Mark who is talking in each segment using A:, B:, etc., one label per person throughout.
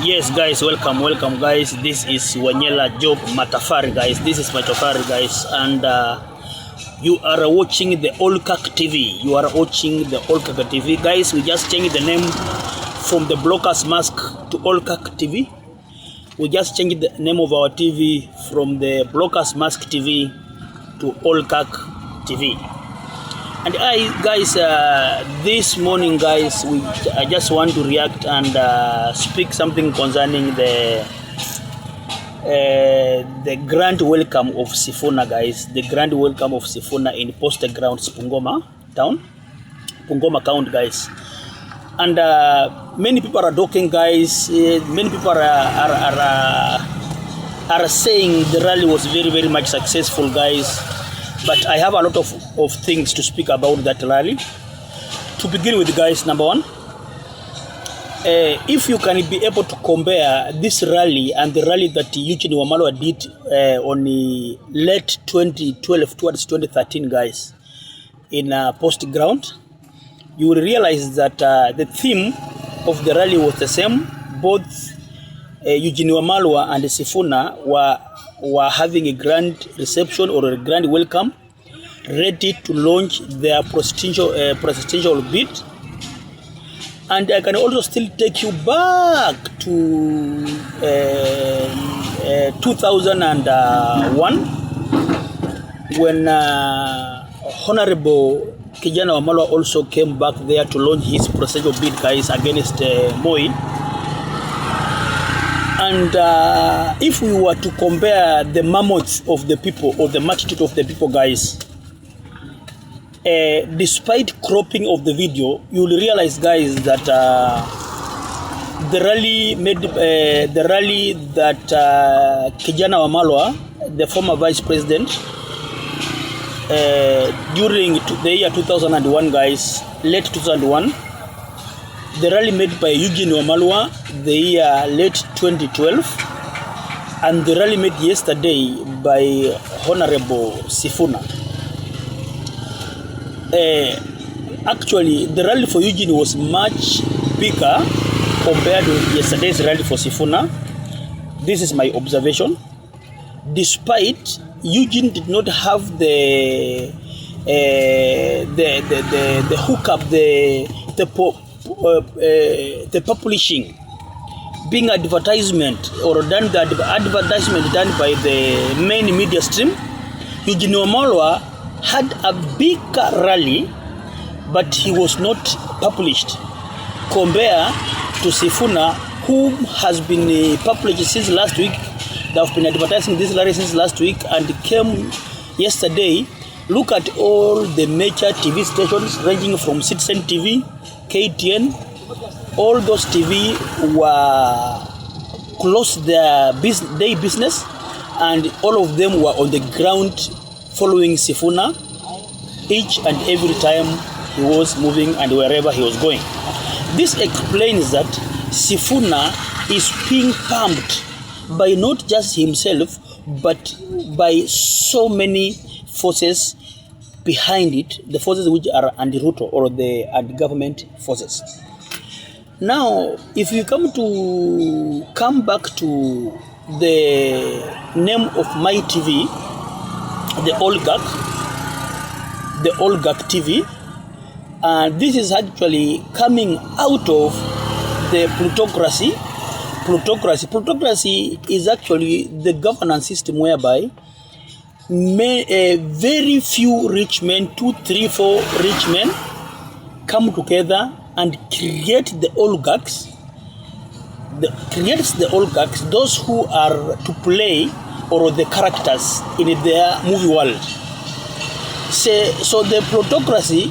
A: Yes guys, welcome guys. This is Wanyela Job Matafari guys. This is Matafari guys, and you are watching the Olkak TV. You are watching the Olkak TV guys. We just changed the name from the Blockers Mask to Olkak TV. We just changed the name of our TV from the Blockers Mask TV to Olkak TV. And guys, this morning guys, I just want to react and speak something concerning the grand welcome of Sifuna guys. The grand welcome of Sifuna in Poster Grounds, Pungoma town, Pungoma County guys. And many people are talking guys. Many people are saying the rally was very much successful guys. But I have a lot of things to speak about that rally. To begin with guys, number one, if you can be able to compare this rally and the rally that Eugene Wamalwa did on the late 2012 towards 2013 guys in Post Ground, you will realize that the theme of the rally was the same. Both Eugene Wamalwa and Sifuna were having a grand reception or a grand welcome, ready to launch their presidential bid. And I can also still take you back to 2001 when Honorable Kijana Wamalwa also came back there to launch his presidential bid guys against Moi. And if we were to compare the mammoths of the people or the multitude of the people guys, despite cropping of the video, you will realize guys that the rally that Kijana Wamalwa, the former vice president, during the year 2001 guys, late 2001, the rally made by Eugene Wamalwa the year late 2012, and the rally made yesterday by Honorable Sifuna. Actually, the rally for Eugene was much bigger compared to yesterday's rally for Sifuna. This is my observation. Despite Eugene did not have the hookup, the publishing, being advertisement or done the advertisement done by the main media stream, Eugene Wamalwa had a bigger rally, but he was not published compared to Sifuna, who has been published since last week. They have been advertising this rally since last week and came yesterday. Look at all the major TV stations ranging from Citizen TV, KTN, all those TV were closed their day business, and all of them were on the ground following Sifuna each and every time he was moving and wherever he was going. This explains that Sifuna is being pumped by not just himself, but by so many forces behind it, the forces which are anti-Ruto or the anti-government forces. Now, if you come back to the name of my TV, the Olgak TV, this is actually coming out of the plutocracy. Plutocracy is actually the governance system whereby very few rich men, 2, 3, 4 rich men come together and create the oligarchs. Creates the oligarchs, those who are to play or the characters in their movie world. So the plutocracy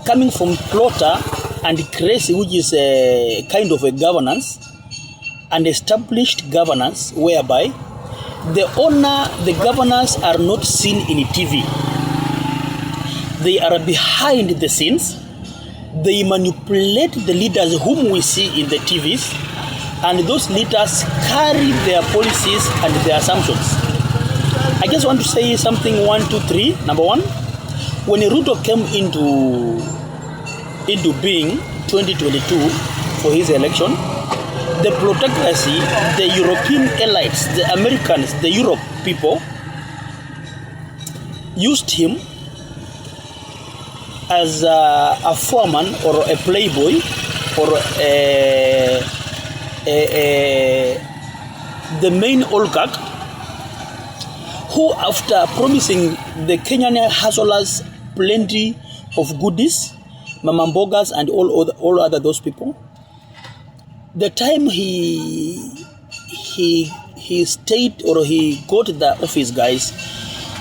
A: coming from plotter and crazy, which is a kind of a governance, an established governance whereby the governors are not seen in TV. They are behind the scenes. They manipulate the leaders whom we see in the TVs, and those leaders carry their policies and their assumptions. I just want to say something 1, 2, 3. Number one, when Ruto came into being 2022 for his election, the plutocracy, the European elites, the Americans, the Europe people used him as a foreman or a playboy or the main oligarch who, after promising the Kenyan hustlers plenty of goodies, mamambogas and all other those people, the time he stayed or he got the office, guys,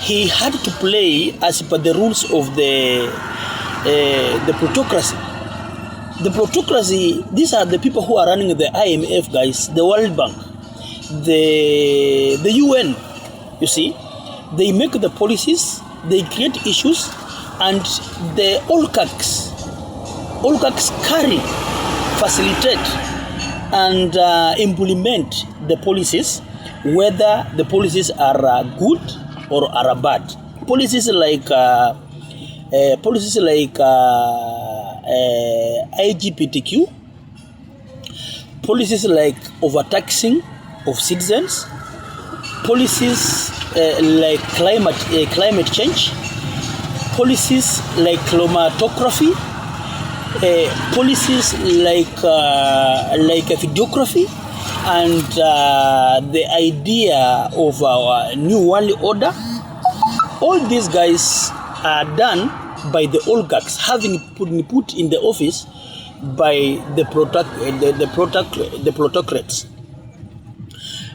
A: he had to play as per the rules of the plutocracy. The plutocracy, these are the people who are running the IMF, guys, the World Bank, the UN. You see, they make the policies, they create issues, and the oligarchs carry, facilitate, and implement the policies, whether the policies are good or are bad. Policies like LGBTQ, policies like overtaxing of citizens, policies like climate change, policies like climatography, policies like videography, and the idea of our new world order. All these guys are done by the oligarchs, having put in the office by the plutocrats.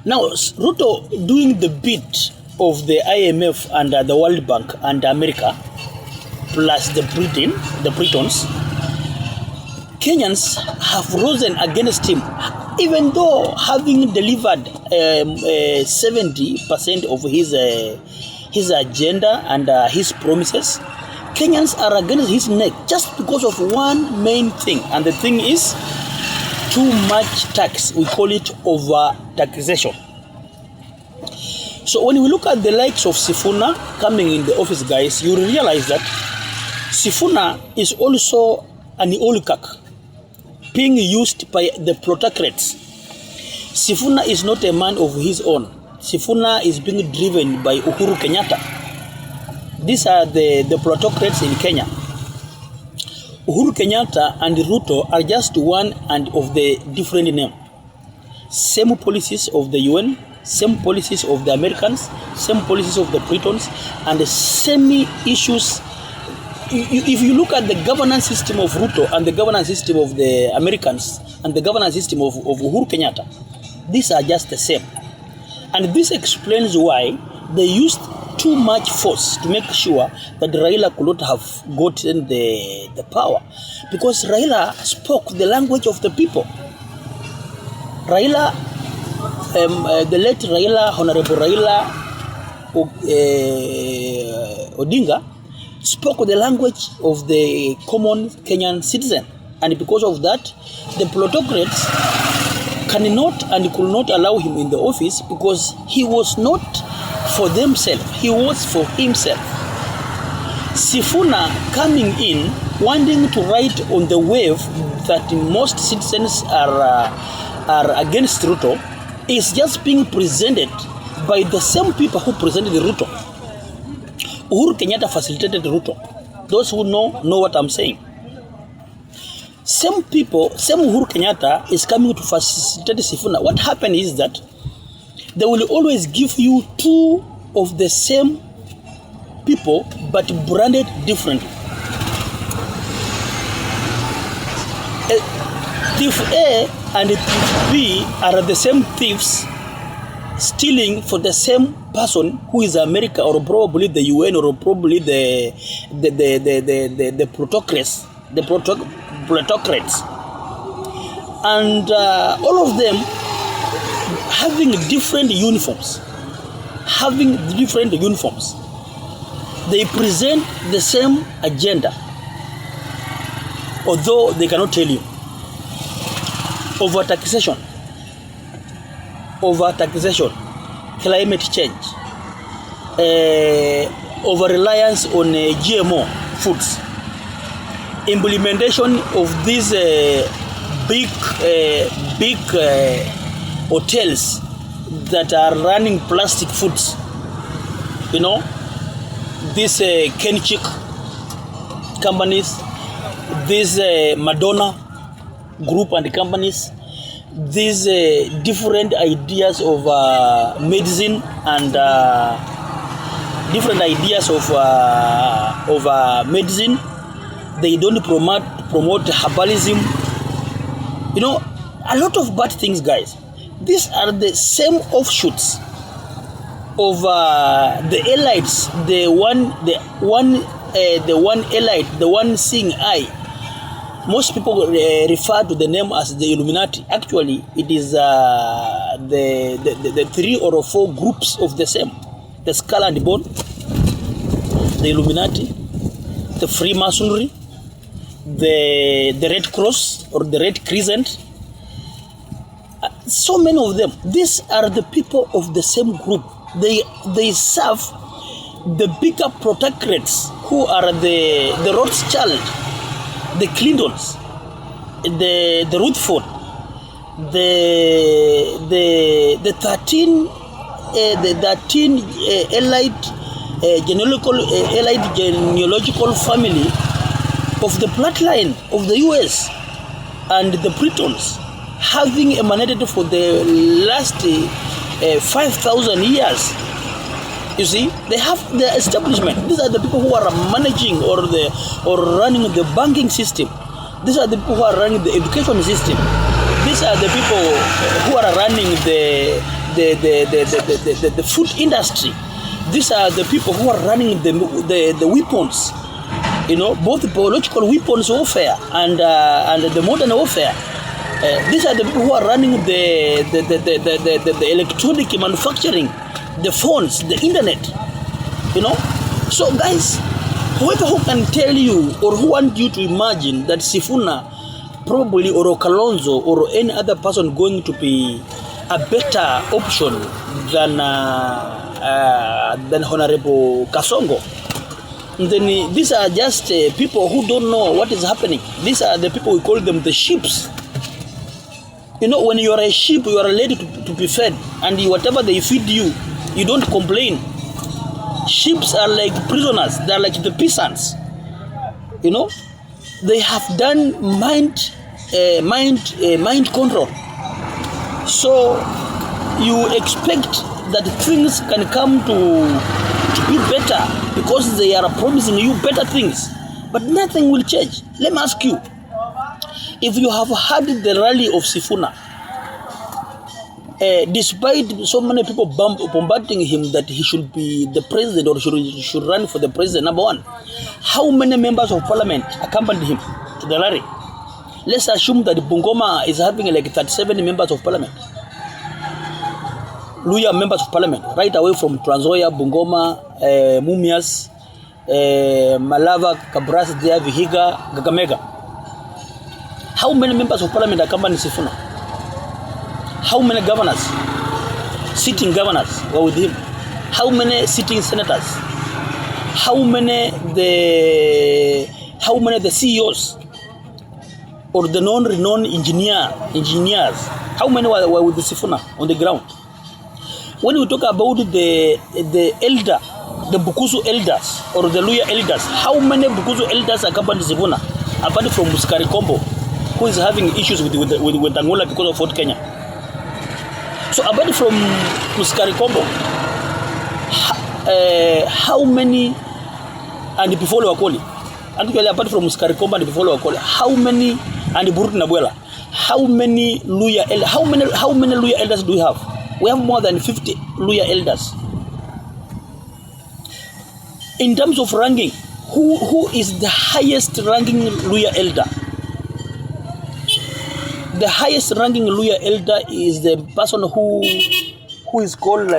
A: Now, Ruto doing the bit of the IMF and the World Bank and America, plus the Britons, Kenyans have risen against him, even though having delivered 70% of his agenda and his promises. Kenyans are against his neck just because of one main thing, and the thing is too much tax. We call it over taxation. So when we look at the likes of Sifuna coming in the office, guys, you realize that Sifuna is also an oligarch being used by the plutocrats. Sifuna is not a man of his own. Sifuna is being driven by Uhuru Kenyatta. These are the plutocrats in Kenya. Uhuru Kenyatta and Ruto are just one and of the different name. Same policies of the UN, same policies of the Americans, same policies of the Britons, and the same issues. If you look at the governance system of Ruto and the governance system of the Americans and the governance system of Uhuru Kenyatta, these are just the same. And this explains why they used too much force to make sure that Raila could not have gotten the power, because Raila spoke the language of the people. Raila, the late Raila, Honorable Raila Odinga, spoke the language of the common Kenyan citizen, and because of that, the plutocrats cannot and could not allow him in the office, because he was not for themselves, he was for himself. Sifuna coming in, wanting to ride on the wave that most citizens are against Ruto, is just being presented by the same people who presented Ruto. Uhuru Kenyatta facilitated Ruto. Those who know what I'm saying. Same people, same Uhuru Kenyatta is coming to facilitate Sifuna. What happened is that they will always give you two of the same people, but branded differently. Thief A and Thief B are the same thieves, stealing for the same person who is America, or probably the UN, or probably the plutocrats, and all of them having different uniforms. They present the same agenda, although they cannot tell you. Over taxation, climate change, over reliance on GMO foods, implementation of these big hotels that are running plastic foods. You know, these Kenchik companies, these Madonna group and companies, these different ideas of medicine and different ideas of medicine. They don't promote herbalism. You know, a lot of bad things, guys. These are the same offshoots of the elites, the one elite, the one seeing eye. Most people refer to the name as the Illuminati. Actually, it is the 3 or 4 groups of the same: the Skull and Bone, the Illuminati, the Freemasonry, the Red Cross or the Red Crescent. So many of them. These are the people of the same group. They serve the bigger protectorates, who are the Rothschild, the Clintons, the Rutherford, the 13 elite genealogical family of the bloodline of the US and the Britons, having emanated for the last 5,000 years. You see, they have the establishment. These are the people who are managing or running the banking system. These are the people who are running the education system. These are the people who are running the food industry. These are the people who are running the weapons. You know, both the biological weapons warfare and the modern warfare. These are the people who are running the electronic manufacturing, the phones, the internet, you know. So guys, whoever who can tell you or who want you to imagine that Sifuna probably or Kalonzo or any other person going to be a better option than Honorable Kasongo, then these are just people who don't know what is happening. These are the people, we call them the sheeps. You know, when you are a sheep, you are ready to be fed, and whatever they feed you, you don't complain. Sheep are like prisoners. They are like the peasants. You know, they have done mind control. So you expect that things can come to be better because they are promising you better things, but nothing will change. Let me ask you, if you have heard the rally of Sifuna, despite so many people bombarding him that he should be the president or should run for the president, number one, how many members of parliament accompanied him to the rally? Let's assume that Bungoma is having like 37 members of parliament. Luya members of parliament, right away from Trans Nzoia, Bungoma, Mumias, Malava, Kabras, Dia, Vihiga, Kakamega. How many members of parliament accompanied Sifuna? How many governors, sitting governors were with him? How many sitting senators? How many the CEOs or the non-renowned engineers? How many were with the Sifuna on the ground? When we talk about the elder, the Bukusu elders or the Luya elders, how many Bukusu elders accompanied Sifuna apart from Muskari Kombo, who is having issues with Angola because of Fort Kenya? So apart from Muskari Kombo, how many, and Pifolo Wakoli, actually apart from Muskari Kombo and Pifolo Wakoli, how many, and Burut Nabuela, how many Luya elders do we have? We have more than 50 Luya elders. In terms of ranking, who is the highest ranking Luya elder? The highest ranking Luya elder is the person who is called